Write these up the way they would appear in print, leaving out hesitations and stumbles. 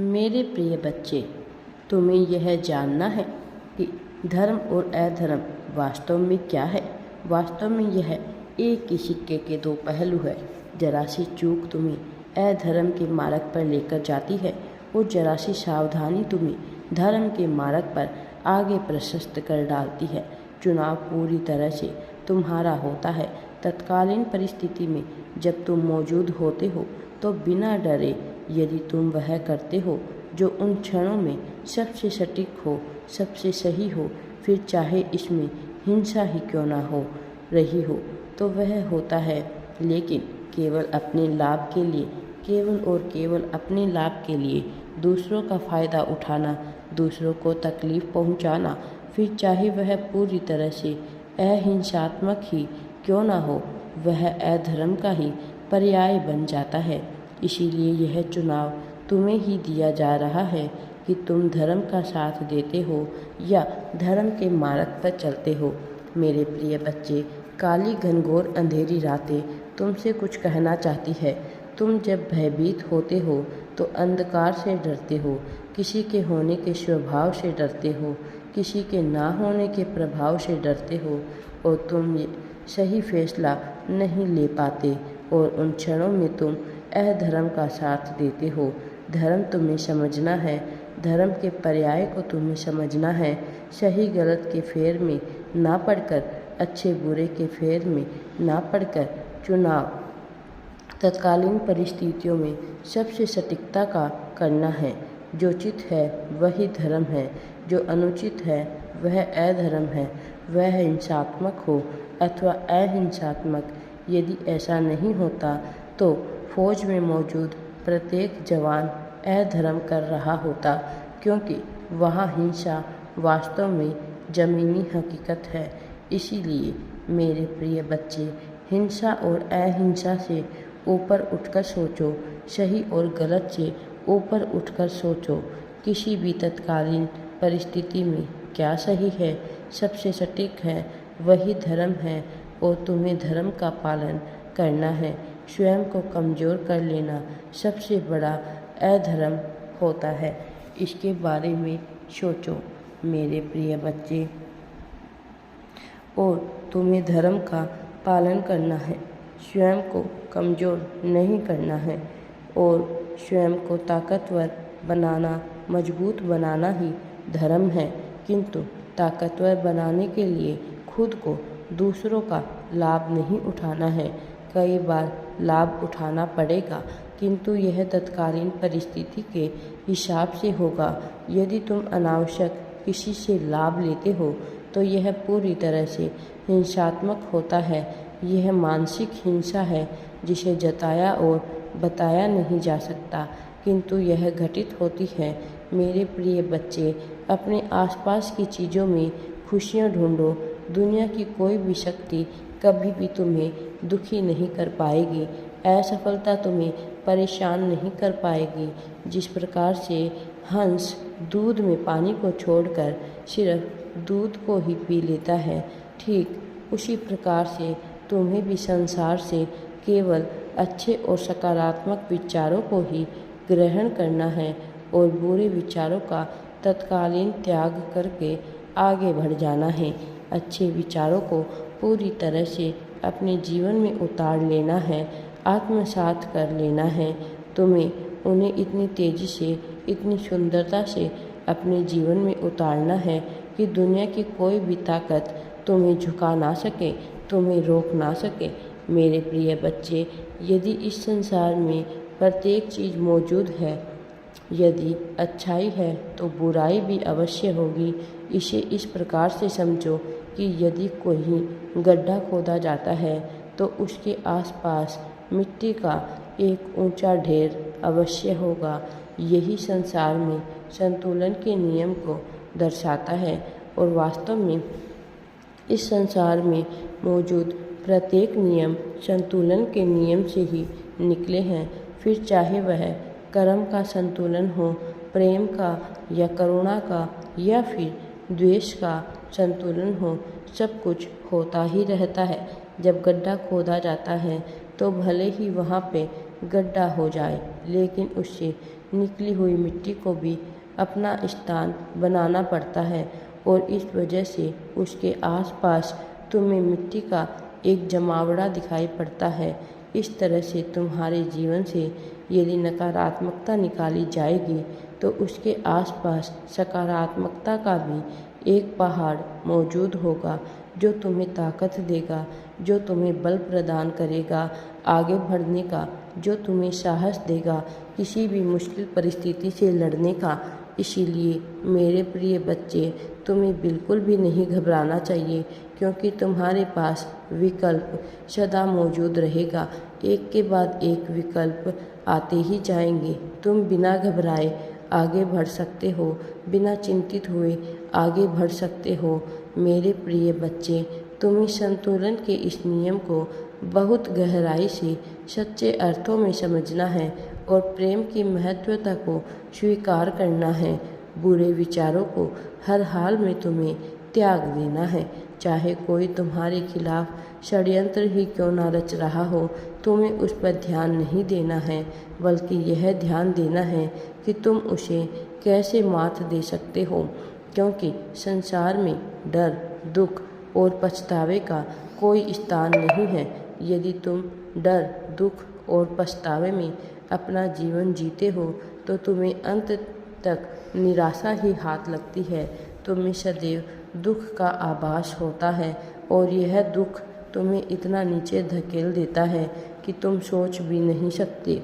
मेरे प्रिय बच्चे, तुम्हें यह जानना है कि धर्म और अधर्म वास्तव में क्या है। वास्तव में यह एक ही सिक्के के दो पहलू है। जरा सी चूक तुम्हें अधर्म के मार्ग पर लेकर जाती है और जरा सी सावधानी तुम्हें धर्म के मार्ग पर आगे प्रशस्त कर डालती है। चुनाव पूरी तरह से तुम्हारा होता है। तत्कालीन परिस्थिति में जब तुम मौजूद होते हो तो बिना डरे यदि तुम वह करते हो जो उन क्षणों में सबसे सटीक हो, सबसे सही हो, फिर चाहे इसमें हिंसा ही क्यों ना हो रही हो, तो वह होता है। लेकिन केवल अपने लाभ के लिए, केवल और केवल अपने लाभ के लिए दूसरों का फ़ायदा उठाना, दूसरों को तकलीफ़ पहुंचाना, फिर चाहे वह पूरी तरह से अहिंसात्मक ही क्यों ना हो, वह अधर्म का ही पर्याय बन जाता है। इसीलिए यह चुनाव तुम्हें ही दिया जा रहा है कि तुम धर्म का साथ देते हो या धर्म के मार्ग पर चलते हो। मेरे प्रिय बच्चे, काली घनघोर अंधेरी रातें तुमसे कुछ कहना चाहती है। तुम जब भयभीत होते हो तो अंधकार से डरते हो, किसी के होने के स्वभाव से डरते हो, किसी के ना होने के प्रभाव से डरते हो और तुम सही फैसला नहीं ले पाते और उन क्षणों में तुम अधर्म का साथ देते हो। धर्म तुम्हें समझना है, धर्म के पर्याय को तुम्हें समझना है। सही गलत के फेर में ना पड़कर, अच्छे बुरे के फेर में ना पड़कर चुनाव तत्कालीन परिस्थितियों में सबसे सटीकता का करना है। जो उचित है वही धर्म है, जो अनुचित है वह अधर्म है। वह हिंसात्मक हो अथवा अहिंसात्मक। यदि ऐसा नहीं होता तो फौज में मौजूद प्रत्येक जवान अधर्म कर रहा होता, क्योंकि वहाँ हिंसा वास्तव में ज़मीनी हकीकत है। इसीलिए मेरे प्रिय बच्चे, हिंसा और अहिंसा से ऊपर उठकर सोचो, सही और गलत से ऊपर उठकर सोचो। किसी भी तत्कालीन परिस्थिति में क्या सही है, सबसे सटीक है, वही धर्म है और तुम्हें धर्म का पालन करना है। स्वयं को कमज़ोर कर लेना सबसे बड़ा अधर्म होता है। इसके बारे में सोचो मेरे प्रिय बच्चे। और तुम्हें धर्म का पालन करना है, स्वयं को कमज़ोर नहीं करना है और स्वयं को ताकतवर बनाना, मजबूत बनाना ही धर्म है। किंतु ताकतवर बनाने के लिए खुद को दूसरों का लाभ नहीं उठाना है। कई बार लाभ उठाना पड़ेगा, किंतु यह तत्कालीन परिस्थिति के हिसाब से होगा। यदि तुम अनावश्यक किसी से लाभ लेते हो तो यह पूरी तरह से हिंसात्मक होता है। यह मानसिक हिंसा है जिसे जताया और बताया नहीं जा सकता, किंतु यह घटित होती है। मेरे प्रिय बच्चे, अपने आसपास की चीज़ों में खुशियाँ ढूंढो। दुनिया की कोई भी शक्ति कभी भी तुम्हें दुखी नहीं कर पाएगी। असफलता तुम्हें परेशान नहीं कर पाएगी। जिस प्रकार से हंस दूध में पानी को छोड़कर सिर्फ दूध को ही पी लेता है, ठीक उसी प्रकार से तुम्हें भी संसार से केवल अच्छे और सकारात्मक विचारों को ही ग्रहण करना है और बुरे विचारों का तत्कालीन त्याग करके आगे बढ़ जाना है। अच्छे विचारों को पूरी तरह से अपने जीवन में उतार लेना है, आत्मसात कर लेना है। तुम्हें उन्हें इतनी तेज़ी से, इतनी सुंदरता से अपने जीवन में उतारना है कि दुनिया की कोई भी ताकत तुम्हें झुका ना सके, तुम्हें रोक ना सके। मेरे प्रिय बच्चे, यदि इस संसार में प्रत्येक चीज़ मौजूद है, यदि अच्छाई है तो बुराई भी अवश्य होगी। इसे इस प्रकार से समझो कि यदि कोई गड्ढा खोदा जाता है तो उसके आसपास मिट्टी का एक ऊंचा ढेर अवश्य होगा। यही संसार में संतुलन के नियम को दर्शाता है और वास्तव में इस संसार में मौजूद प्रत्येक नियम संतुलन के नियम से ही निकले हैं। फिर चाहे वह कर्म का संतुलन हो, प्रेम का या करुणा का या फिर द्वेष का संतुलन हो, सब कुछ होता ही रहता है। जब गड्ढा खोदा जाता है तो भले ही वहाँ पे गड्ढा हो जाए, लेकिन उससे निकली हुई मिट्टी को भी अपना स्थान बनाना पड़ता है और इस वजह से उसके आसपास तुम्हें मिट्टी का एक जमावड़ा दिखाई पड़ता है। इस तरह से तुम्हारे जीवन से यदि नकारात्मकता निकाली जाएगी तो उसके आसपास सकारात्मकता का भी एक पहाड़ मौजूद होगा जो तुम्हें ताकत देगा, जो तुम्हें बल प्रदान करेगा आगे बढ़ने का, जो तुम्हें साहस देगा किसी भी मुश्किल परिस्थिति से लड़ने का। इसीलिए मेरे प्रिय बच्चे, तुम्हें बिल्कुल भी नहीं घबराना चाहिए, क्योंकि तुम्हारे पास विकल्प सदा मौजूद रहेगा। एक के बाद एक विकल्प आते ही जाएंगे। तुम बिना घबराए आगे बढ़ सकते हो, बिना चिंतित हुए आगे बढ़ सकते हो। मेरे प्रिय बच्चे, तुम्हें संतुलन के इस नियम को बहुत गहराई से सच्चे अर्थों में समझना है और प्रेम की महत्वता को स्वीकार करना है। बुरे विचारों को हर हाल में तुम्हें त्याग देना है, चाहे कोई तुम्हारे खिलाफ षड्यंत्र ही क्यों ना रच रहा हो। तुम्हें उस पर ध्यान नहीं देना है, बल्कि यह ध्यान देना है कि तुम उसे कैसे मात दे सकते हो, क्योंकि संसार में डर, दुख और पछतावे का कोई स्थान नहीं है। यदि तुम डर, दुख और पछतावे में अपना जीवन जीते हो तो तुम्हें अंत तक निराशा ही हाथ लगती है। तुम्हें सदैव दुख का आभास होता है और यह दुख तुम्हें इतना नीचे धकेल देता है कि तुम सोच भी नहीं सकते।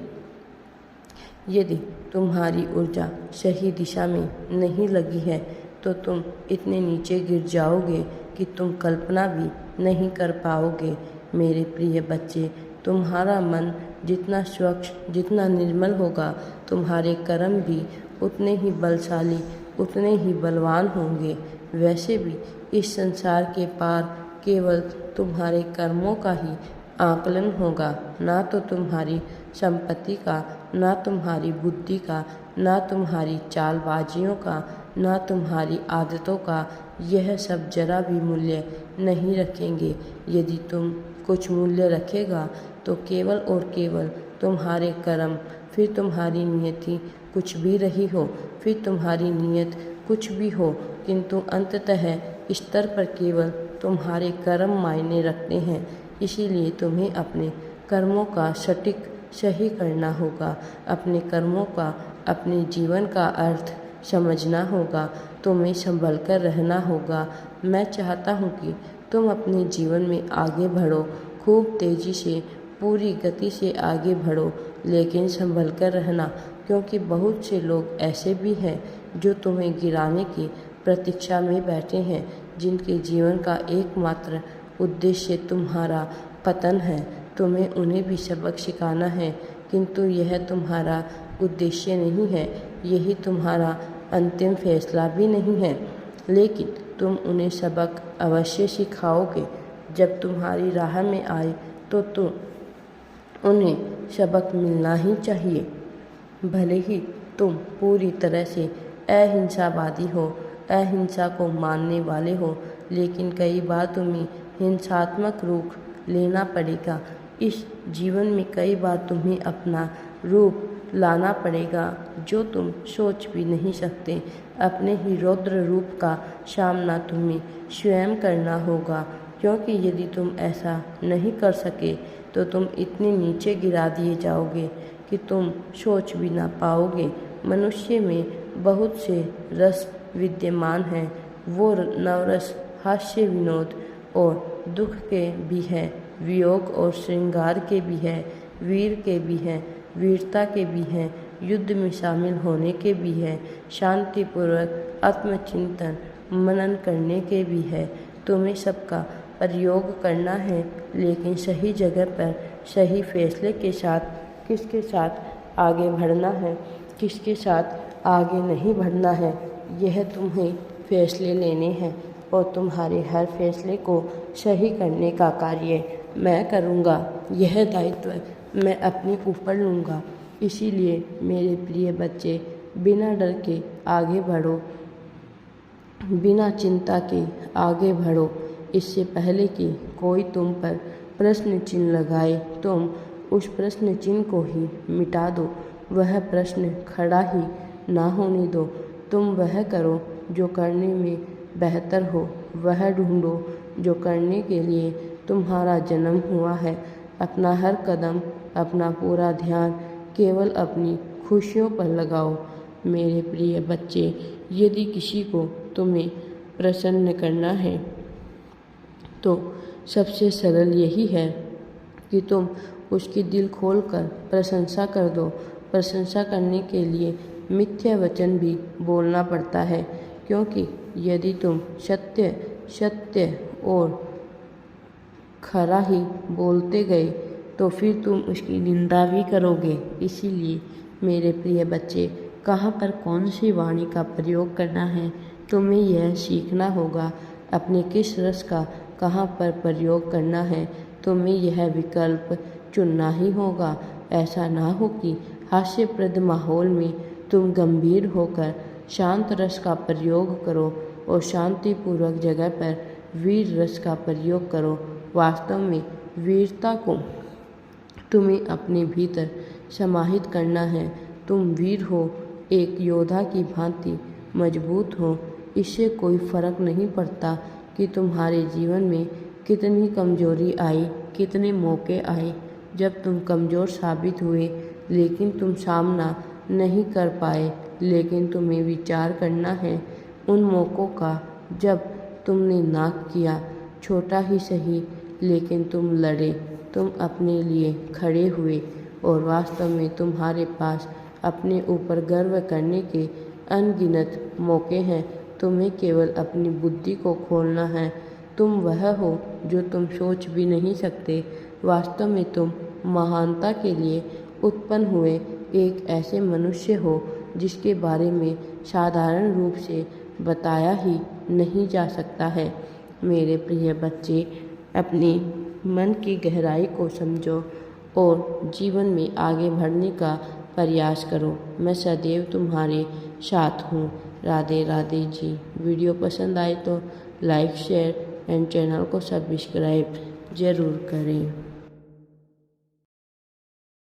यदि तुम्हारी ऊर्जा सही दिशा में नहीं लगी है तो तुम इतने नीचे गिर जाओगे कि तुम कल्पना भी नहीं कर पाओगे। मेरे प्रिय बच्चे, तुम्हारा मन जितना स्वच्छ, जितना निर्मल होगा, तुम्हारे कर्म भी उतने ही बलशाली, उतने ही बलवान होंगे। वैसे भी इस संसार के पार केवल तुम्हारे कर्मों का ही आकलन होगा, ना तो तुम्हारी संपत्ति का, ना तुम्हारी बुद्धि का, ना तुम्हारी चालबाजियों का, ना तुम्हारी आदतों का। यह सब जरा भी मूल्य नहीं रखेंगे। यदि तुम कुछ मूल्य रखेगा तो केवल और केवल तुम्हारे कर्म, फिर तुम्हारी नियति कुछ भी रही हो, फिर तुम्हारी नियत कुछ भी हो, किंतु अंततः स्तर पर केवल तुम्हारे कर्म मायने रखते हैं। इसीलिए तुम्हें अपने कर्मों का सटीक सही करना होगा, अपने कर्मों का, अपने जीवन का अर्थ समझना होगा, तुम्हें संभल कर रहना होगा। मैं चाहता हूँ कि तुम अपने जीवन में आगे बढ़ो, खूब तेज़ी से, पूरी गति से आगे बढ़ो, लेकिन संभल कर रहना, क्योंकि बहुत से लोग ऐसे भी हैं जो तुम्हें गिराने की प्रतीक्षा में बैठे हैं, जिनके जीवन का एकमात्र उद्देश्य तुम्हारा पतन है। तुम्हें उन्हें भी सबक सिखाना है, किंतु यह तुम्हारा उद्देश्य नहीं है, यही तुम्हारा अंतिम फैसला भी नहीं है। लेकिन तुम उन्हें सबक अवश्य सिखाओगे। जब तुम्हारी राह में आए तो तुम उन्हें सबक मिलना ही चाहिए। भले ही तुम पूरी तरह से अहिंसावादी हो, अहिंसा को मानने वाले हो, लेकिन कई बार तुम्हें हिंसात्मक रूप लेना पड़ेगा। इस जीवन में कई बार तुम्हें अपना रूप लाना पड़ेगा जो तुम सोच भी नहीं सकते। अपने ही रौद्र रूप का सामना तुम्हें स्वयं करना होगा, क्योंकि यदि तुम ऐसा नहीं कर सके तो तुम इतने नीचे गिरा दिए जाओगे कि तुम सोच भी ना पाओगे। मनुष्य में बहुत से रस विद्यमान हैं, वो नवरस, हास्य, विनोद और दुख के भी हैं, वियोग और श्रृंगार के भी हैं, वीर के भी हैं, वीरता के भी हैं, युद्ध में शामिल होने के भी हैं, शांतिपूर्वक आत्मचिंतन मनन करने के भी है। तुम्हें सबका प्रयोग करना है, लेकिन सही जगह पर सही फैसले के साथ। किसके साथ आगे बढ़ना है, किसके साथ आगे नहीं बढ़ना है, यह तुम्हें फैसले लेने हैं और तुम्हारे हर फैसले को सही करने का कार्य मैं करूँगा। यह दायित्व मैं अपने ऊपर लूँगा। इसीलिए मेरे प्रिय बच्चे, बिना डर के आगे बढ़ो, बिना चिंता के आगे बढ़ो। इससे पहले कि कोई तुम पर प्रश्न चिन्ह लगाए, तुम उस प्रश्न चिन्ह को ही मिटा दो, वह प्रश्न खड़ा ही ना होने दो। तुम वह करो जो करने में बेहतर हो, वह ढूंढो जो करने के लिए तुम्हारा जन्म हुआ है। अपना हर कदम, अपना पूरा ध्यान केवल अपनी खुशियों पर लगाओ। मेरे प्रिय बच्चे, यदि किसी को तुम्हें प्रसन्न करना है तो सबसे सरल यही है कि तुम उसकी दिल खोलकर प्रशंसा कर दो। प्रशंसा करने के लिए मिथ्या वचन भी बोलना पड़ता है, क्योंकि यदि तुम सत्य सत्य और खरा ही बोलते गए तो फिर तुम उसकी निंदा भी करोगे। इसीलिए मेरे प्रिय बच्चे, कहाँ पर कौन सी वाणी का प्रयोग करना है, तुम्हें यह सीखना होगा। अपने किस रस का कहाँ पर प्रयोग करना है, तुम्हें यह विकल्प चुनना ही होगा। ऐसा ना हो कि हास्यप्रद माहौल में तुम गंभीर होकर शांत रस का प्रयोग करो और शांतिपूर्वक जगह पर वीर रस का प्रयोग करो। वास्तव में वीरता को तुम्हें अपने भीतर समाहित करना है। तुम वीर हो, एक योद्धा की भांति मजबूत हो। इससे कोई फर्क नहीं पड़ता कि तुम्हारे जीवन में कितनी कमजोरी आई, कितने मौके आए जब तुम कमज़ोर साबित हुए, लेकिन तुम सामना नहीं कर पाए। लेकिन तुम्हें विचार करना है उन मौक़ों का जब तुमने ना किया। छोटा ही सही, लेकिन तुम लड़े, तुम अपने लिए खड़े हुए और वास्तव में तुम्हारे पास अपने ऊपर गर्व करने के अनगिनत मौके हैं। तुम्हें केवल अपनी बुद्धि को खोलना है। तुम वह हो जो तुम सोच भी नहीं सकते। वास्तव में तुम महानता के लिए उत्पन्न हुए एक ऐसे मनुष्य हो जिसके बारे में साधारण रूप से बताया ही नहीं जा सकता है। मेरे प्रिय बच्चे, अपने मन की गहराई को समझो और जीवन में आगे बढ़ने का प्रयास करो। मैं सदैव तुम्हारे साथ हूँ। राधे राधे जी। वीडियो पसंद आए तो लाइक, शेयर एंड चैनल को सब्सक्राइब ज़रूर करें।